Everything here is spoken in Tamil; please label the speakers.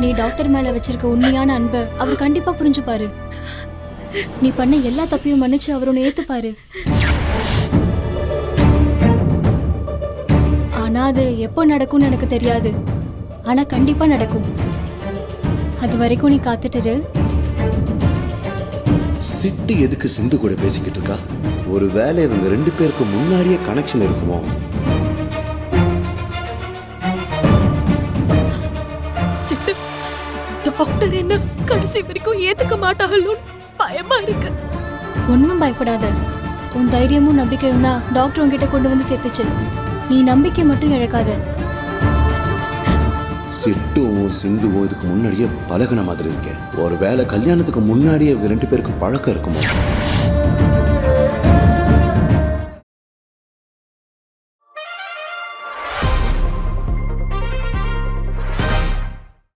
Speaker 1: நீ டாக்டர் மேல வச்சிருக்க உண்மையான அன்பை அவர் கண்டிப்பா புரிஞ்சுப்பாரு. நீ பண்ண எல்லா தப்பையும் மன்னிச்சு அவர் உன்னை ஏத்துப்பாரு. ஆனா அது எப்போ நடக்கும்னு எனக்கு தெரியாது. ஆனா கண்டிப்பா நடக்கும். அது வரைக்கும் நீ காத்துட்டு.
Speaker 2: சிட்டி எதுக்கு சிந்து கூட பேசிக்கிட்டு இருக்கா? ஒருவேளை இவங்க 2 பேருக்கு முன்னாடியே கனெக்ஷன் இருக்குமோ?
Speaker 3: சிட்டு, டாக்டர் என்ன கடைசி வரைக்கும் ஏத்துக்க மாட்டாங்களோ பயமா இருக்கு.
Speaker 1: ஒன்னும் பயப்படாத. உன் தைரியமும் நம்பிக்கையும் தான் டாக்டர் உன்கிட்ட கொண்டு வந்து சேர்த்துச்சு. நீ நம்பிக்கை மட்டும் இழக்காத.
Speaker 2: சிட்டும் சிந்துவும் இதுக்கு முன்னாடியே பழகுன மாதிரி இருக்கேன். ஒருவேளை கல்யாணத்துக்கு முன்னாடியே 2 பேருக்கு பழக்கம் இருக்குமோ?